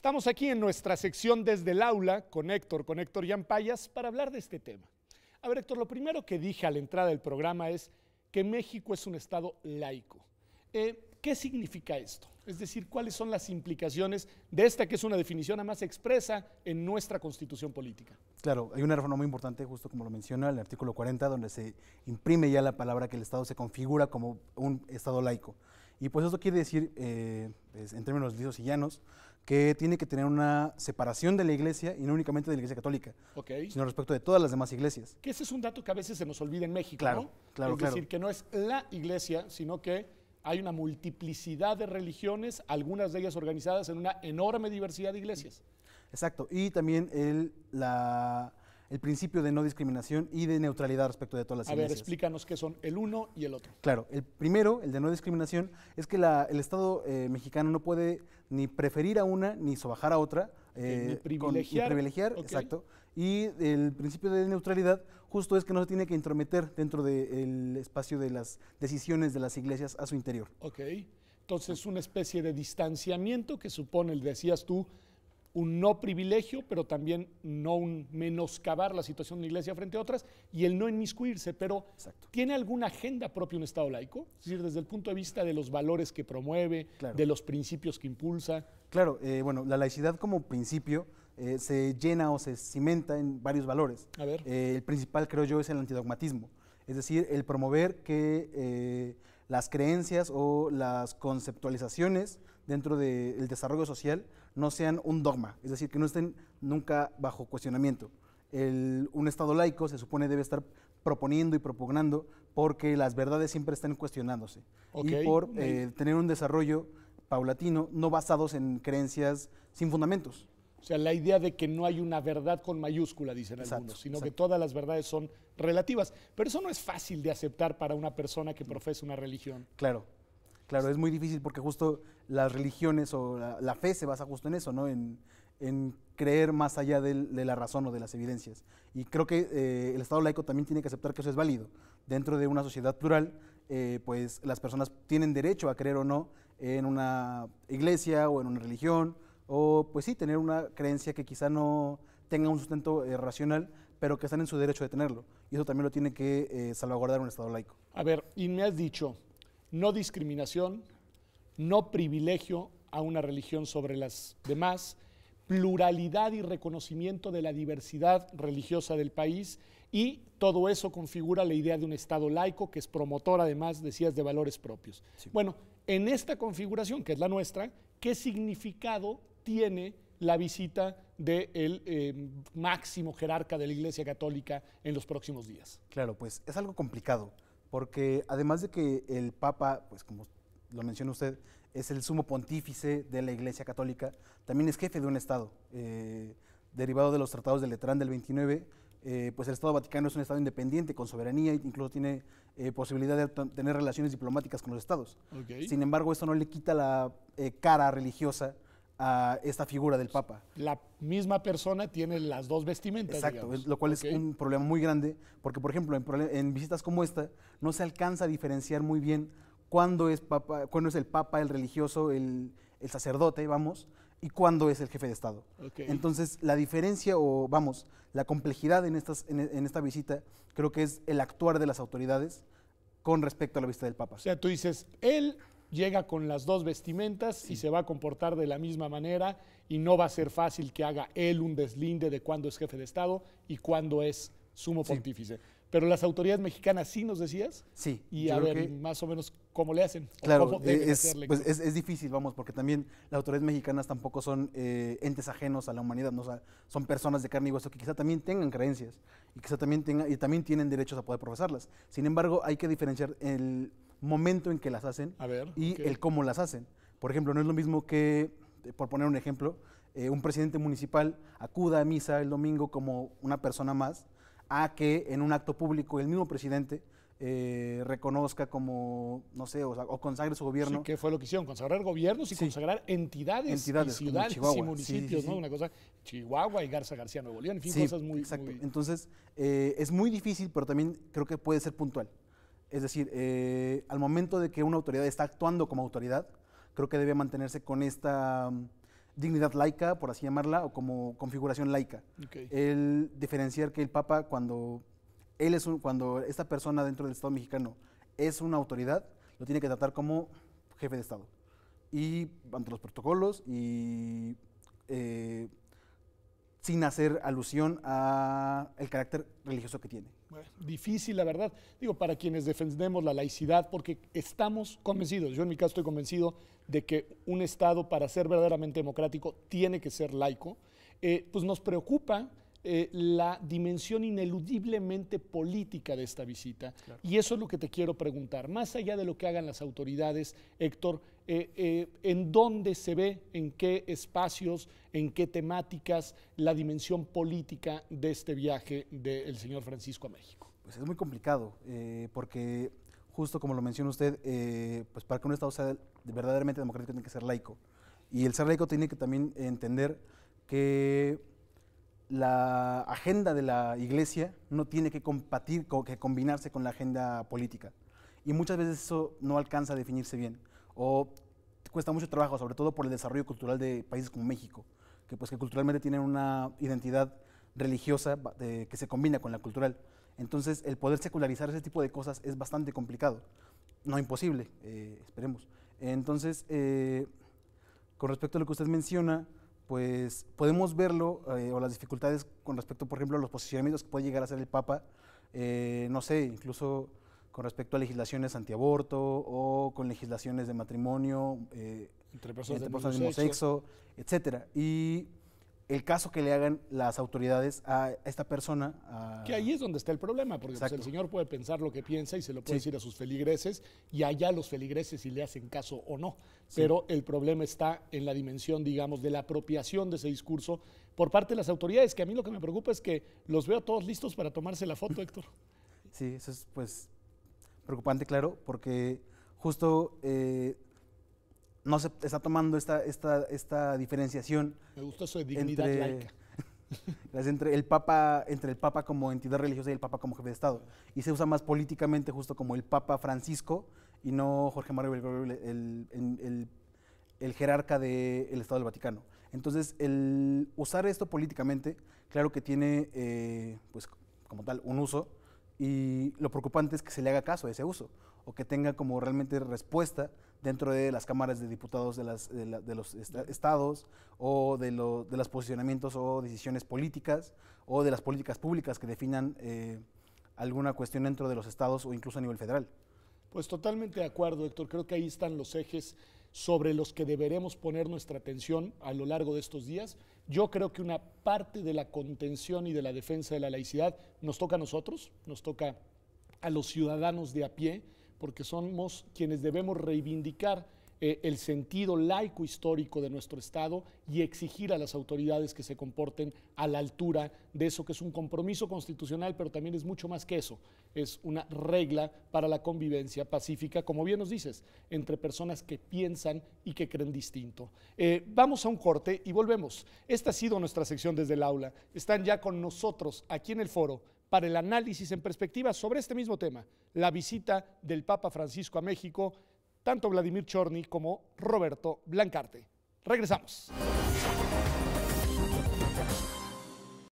Estamos aquí en nuestra sección Desde el Aula con Héctor Yampayas, para hablar de este tema. A ver, Héctor, lo primero que dije a la entrada del programa es que México es un estado laico. ¿Qué significa esto? Es decir, ¿cuáles son las implicaciones de esta que es una definición además expresa en nuestra Constitución política? Claro, hay una reforma muy importante, justo como lo menciona el artículo 40, donde se imprime ya la palabra que el Estado se configura como un Estado laico. Y pues eso quiere decir, en términos lisos y llanos, que tiene que tener una separación de la Iglesia, y no únicamente de la Iglesia católica, sino respecto de todas las demás iglesias. Que ese es un dato que a veces se nos olvida en México, claro, ¿no? Claro, es decir, que no es la Iglesia, sino que hay una multiplicidad de religiones, algunas de ellas organizadas en una enorme diversidad de iglesias. Exacto, y también el principio de no discriminación y de neutralidad respecto de todas las iglesias. A ver, explícanos qué son el uno y el otro. Claro, el primero, el de no discriminación, es que el Estado mexicano no puede ni preferir a una ni sobajar a otra, ni privilegiar. Exacto. Y el principio de neutralidad justo es que no se tiene que intrometer dentro del espacio de las decisiones de las iglesias a su interior. Ok, entonces una especie de distanciamiento que supone, decías tú, un no privilegio, pero también no un menoscabar la situación de una iglesia frente a otras, y el no inmiscuirse, pero Exacto. ¿tiene alguna agenda propia un Estado laico? Es decir, desde el punto de vista de los valores que promueve, claro, de los principios que impulsa. Claro, bueno, la laicidad como principio se llena o se cimenta en varios valores. A ver. El principal, creo yo, es el antidogmatismo, es decir, el promover que las creencias o las conceptualizaciones dentro del desarrollo social no sean un dogma, es decir, que no estén nunca bajo cuestionamiento. Un Estado laico se supone debe estar proponiendo y propugnando porque las verdades siempre están cuestionándose, y por tener un desarrollo paulatino, no basados en creencias sin fundamentos. O sea, la idea de que no hay una verdad con mayúscula, dicen algunos, sino que todas las verdades son relativas. Pero eso no es fácil de aceptar para una persona que profesa una religión. Claro, claro, es muy difícil porque justo las religiones o la fe se basa justo en eso, ¿no? En creer más allá de la razón o de las evidencias. Y creo que el Estado laico también tiene que aceptar que eso es válido. Dentro de una sociedad plural, pues las personas tienen derecho a creer o no en una iglesia o en una religión, o pues sí, tener una creencia que quizá no tenga un sustento racional, pero que están en su derecho de tenerlo. Y eso también lo tiene que salvaguardar un Estado laico. A ver, y me has dicho, no discriminación, no privilegio a una religión sobre las demás, pluralidad y reconocimiento de la diversidad religiosa del país, y todo eso configura la idea de un Estado laico que es promotor, además, decías, de valores propios. Sí. Bueno, en esta configuración, que es la nuestra, ¿qué significado tiene la visita del máximo jerarca de la Iglesia Católica en los próximos días? Claro, pues es algo complicado, porque además de que el Papa, pues como lo menciona usted, es el sumo pontífice de la Iglesia Católica, también es jefe de un Estado. Derivado de los tratados de Letrán del 29, pues el Estado Vaticano es un Estado independiente, con soberanía, e incluso tiene posibilidad de tener relaciones diplomáticas con los Estados. Sin embargo, esto no le quita la cara religiosa a esta figura del Papa. La misma persona tiene las dos vestimentas. Exacto, digamos. Lo cual es un problema muy grande, porque por ejemplo en visitas como esta no se alcanza a diferenciar muy bien cuándo es el Papa, el religioso, el sacerdote, vamos, y cuándo es el jefe de Estado. Entonces la diferencia la complejidad en esta visita creo que es el actuar de las autoridades con respecto a la visita del Papa. O sea, tú dices, él llega con las dos vestimentas y se va a comportar de la misma manera, y no va a ser fácil que haga él un deslinde de cuándo es jefe de Estado y cuándo es sumo pontífice. Pero las autoridades mexicanas, ¿sí nos decías? Sí. Y a ver, más o menos, ¿cómo le hacen? Claro, ¿Cómo deben hacerle? Pues es difícil, porque también las autoridades mexicanas tampoco son entes ajenos a la humanidad, ¿no? O sea, son personas de carne y hueso que quizá también tengan creencias y quizá también tienen derechos a poder profesarlas. Sin embargo, hay que diferenciar el momento en que las hacen y el cómo las hacen. Por ejemplo, no es lo mismo que, por poner un ejemplo, un presidente municipal acuda a misa el domingo como una persona más, a que en un acto público el mismo presidente reconozca como, no sé, o consagre su gobierno. Sí, ¿qué fue lo que hicieron? Consagrar gobiernos y consagrar entidades y ciudades y municipios, ¿no? Una cosa, Chihuahua y Garza García Nuevo León, en fin, cosas muy... Exacto. Muy... Entonces, es muy difícil, pero también creo que puede ser puntual. Es decir, al momento de que una autoridad está actuando como autoridad, creo que debe mantenerse con esta dignidad laica, por así llamarla, o como configuración laica. Okay. El diferenciar que el Papa, cuando cuando esta persona dentro del Estado mexicano es una autoridad, lo tiene que tratar como jefe de Estado. Y ante los protocolos y sin hacer alusión al carácter religioso que tiene. Bueno, difícil, la verdad. Digo, para quienes defendemos la laicidad, porque estamos convencidos, yo en mi caso estoy convencido de que un Estado, para ser verdaderamente democrático, tiene que ser laico. Pues nos preocupa la dimensión ineludiblemente política de esta visita. Claro. Y eso es lo que te quiero preguntar. Más allá de lo que hagan las autoridades, Héctor, ¿en dónde se ve, en qué espacios, en qué temáticas, la dimensión política de este viaje del señor Francisco a México? Pues es muy complicado, porque justo como lo menciona usted, pues para que un Estado sea verdaderamente democrático tiene que ser laico. Y el ser laico tiene que también entender que la agenda de la Iglesia no tiene que que combinarse con la agenda política. Y muchas veces eso no alcanza a definirse bien, o cuesta mucho trabajo, sobre todo por el desarrollo cultural de países como México, que culturalmente tienen una identidad religiosa que se combina con la cultural. Entonces, el poder secularizar ese tipo de cosas es bastante complicado, no imposible, esperemos. Entonces, con respecto a lo que usted menciona, pues podemos verlo, o las dificultades con respecto, por ejemplo, a los posicionamientos que puede llegar a hacer el Papa, no sé, incluso con respecto a legislaciones antiaborto o con legislaciones de matrimonio entre personas del mismo sexo, etcétera. Y el caso que le hagan las autoridades a esta persona. Que ahí es donde está el problema, porque pues, el señor puede pensar lo que piensa y se lo puede decir a sus feligreses, y allá los feligreses si le hacen caso o no. Pero el problema está en la dimensión, digamos, de la apropiación de ese discurso por parte de las autoridades, que a mí lo que me preocupa es que los veo todos listos para tomarse la foto, Héctor. Sí, eso es pues preocupante, claro, porque justo no se está tomando esta diferenciación. Me gustó eso de dignidad laica. Entre el Papa como entidad religiosa y el Papa como jefe de Estado. Y se usa más políticamente justo como el Papa Francisco y no Jorge Mario Bergoglio, el jerarca del Estado del Vaticano. Entonces, el usar esto políticamente, claro que tiene, pues como tal, un uso, y lo preocupante es que se le haga caso a ese uso, o que tenga como realmente respuesta dentro de las cámaras de diputados de los estados, o de los posicionamientos o decisiones políticas, o de las políticas públicas que definan alguna cuestión dentro de los estados o incluso a nivel federal. Pues totalmente de acuerdo, Héctor. Creo que ahí están los ejes sobre los que deberemos poner nuestra atención a lo largo de estos días. Yo creo que una parte de la contención y de la defensa de la laicidad nos toca a nosotros, nos toca a los ciudadanos de a pie, porque somos quienes debemos reivindicar el sentido laico histórico de nuestro Estado y exigir a las autoridades que se comporten a la altura de eso que es un compromiso constitucional, pero también es mucho más que eso, es una regla para la convivencia pacífica, como bien nos dices, entre personas que piensan y que creen distinto. Vamos a un corte y volvemos. Esta ha sido nuestra sección desde el aula. Están ya con nosotros aquí en el foro para el análisis en perspectiva sobre este mismo tema, la visita del Papa Francisco a México, tanto Vladimir Chorny como Roberto Blancarte. Regresamos.